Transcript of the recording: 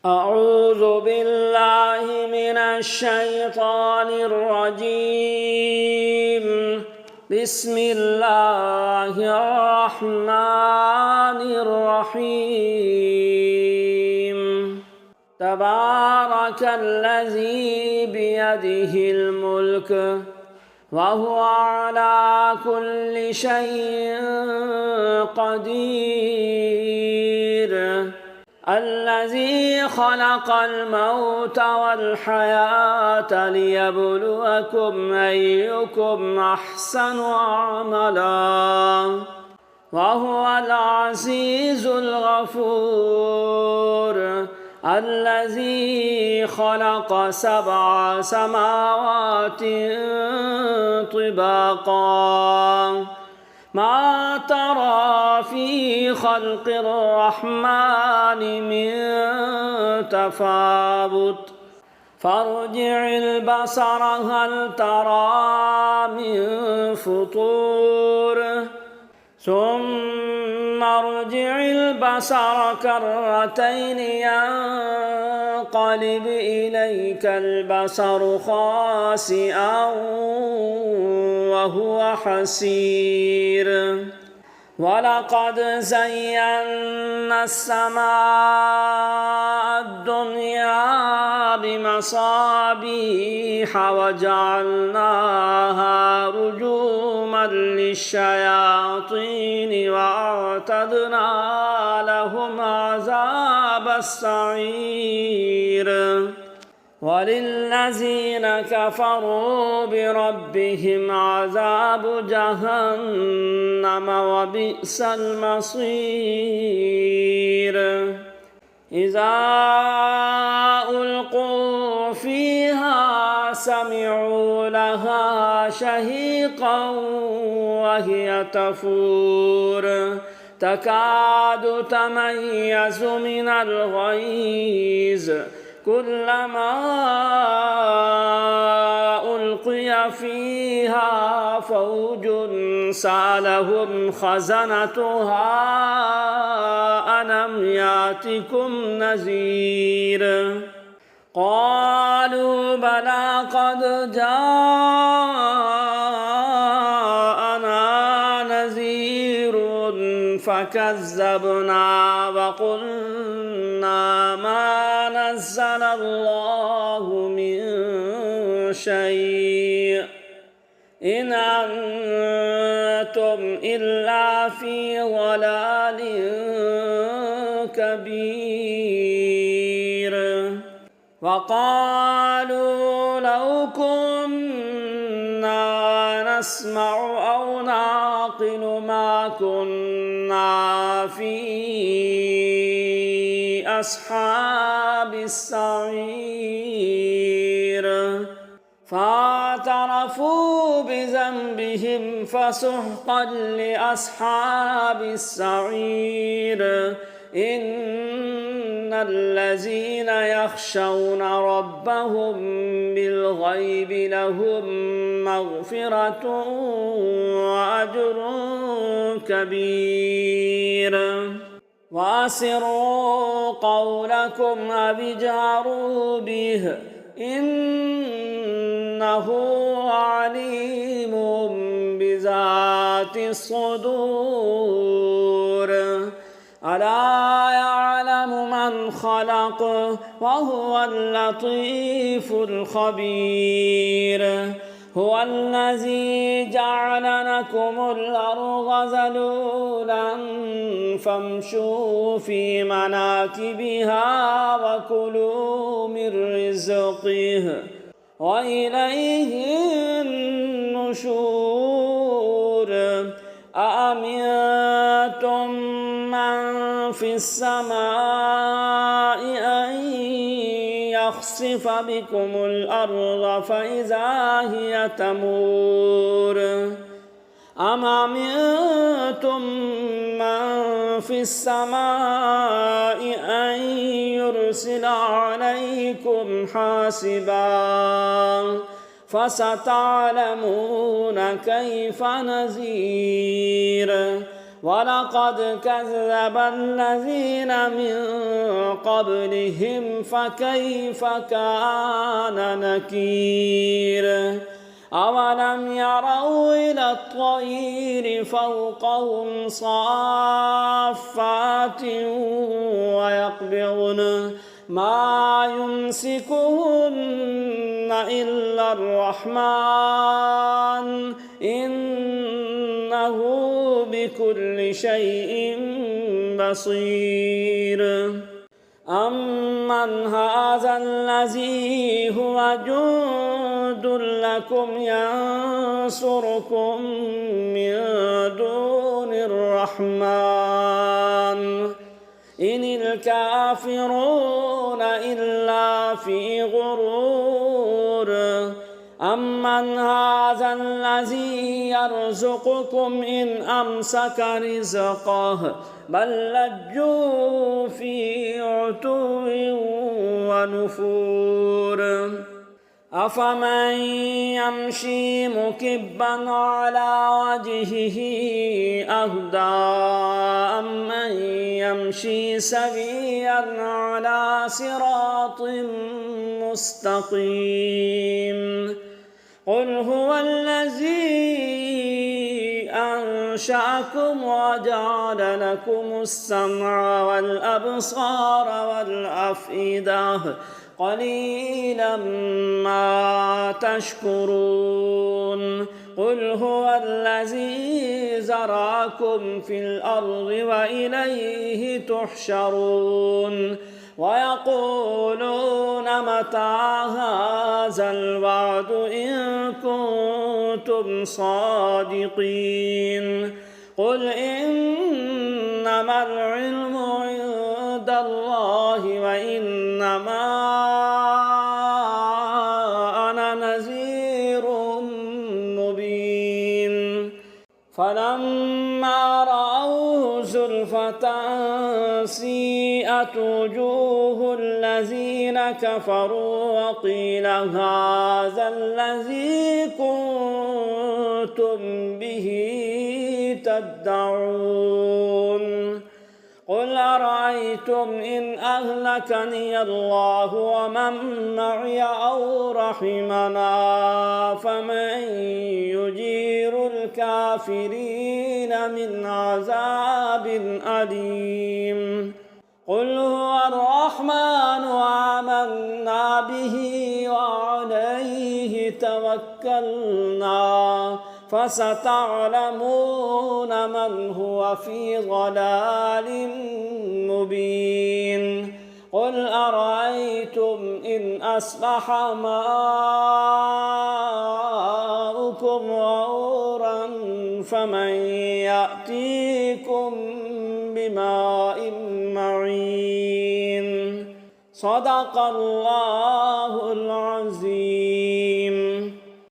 أعوذ بالله من الشيطان الرجيم. بسم الله الرحمن الرحيم. تبارك الذي بيده الملك وهو على كل شيء قدير. الذي خلق الموت والحياة ليبلوكم أيكم أحسن عملا وهو العزيز الغفور. الذي خلق 7 سماوات طباقا ما ترى في خلق الرحمن من تفاوت فارجع البصر هل ترى من فطور ثم ارجع البصر كرتين ينقلب إليك البصر خاسئا وهو حسير. ولقد زينا السماء الدنيا بمصابيح وجعلناها رجوما للشياطين وأعتدنا لهم عذاب السعير. وللذين كفروا بربهم عذاب جهنم وبئس المصير. إذا ألقوا فيها سمعوا لها شهيقا وهي تفور تكاد تميز من الغيظ كلما ألقي فيها فوج سألهم خزنتها ألم يأتكم نذير قالوا بلى قد جاءنا نذير فكذبنا وقلنا ما نزل الله من شيء إن أنتم إلا في ضلال كبير. وقالوا لو كنا نسمع أو نعقل ما كنا في أصحاب السعير. فاعترفوا بذنبهم فسحقا لأصحاب السعير. إن الذين يخشون ربهم بالغيب لهم مغفرة وأجر كبير. وأسروا قولكم أو اجهروا به إنه عليم بذات الصدور. ألا يعلم من خلق وهو اللطيف الخبير. هو الذي جعل لكم الأرض ذلولا فامشوا في مناكبها وكلوا من رزقه وإليه النشور. أأمنتم من في السماء أن يخسف بكم الأرض فإذا هي تمور أم أمنتم من في السماء أن يرسل عليكم حاسبا فستعلمون كيف نذير. ولقد كذب الذين من قبلهم فكيف كان نكير أولم يروا إلى الطير فوقهم صافات ويقبضن ما يمسكهن إلا الرحمن إنه بكل شيء بصير أمن هذا الذي هو جند لكم ينصركم من دون الرحمن إن الكافرون إلا في غرور أمن هذا الذي يرزقكم إن أمسك رزقه بل لجوا في عتو ونفور أفمن يمشي مكبا على وجهه أهدى أمن يمشي سويا على صراط مستقيم قل هو الذي أنشأكم وجعل لكم السمع والأبصار والأفئدة قليلا ما تشكرون قل هو الذي زرعكم في الأرض وإليه تحشرون ويقولون متى هذا الوعد إن كنتم صادقين قل إنما العلم عند الله وإنما أنا نذير مبين فلما رأوه زلفة سيئت وجوه الذين كفروا وقيل هذا الذي كنتم به تدعون قل أرأيتم إن أهلكني الله ومن معي أو رحمنا فمن يجير الكافرين من عذاب أليم قل هو الرحمن آمنا به وعليه توكلنا فستعلمون من هو في ضلال مبين قل أرأيتم إن أصبح ماؤكم غورا فمن يأتيكم بماء معين صدق الله العظيم.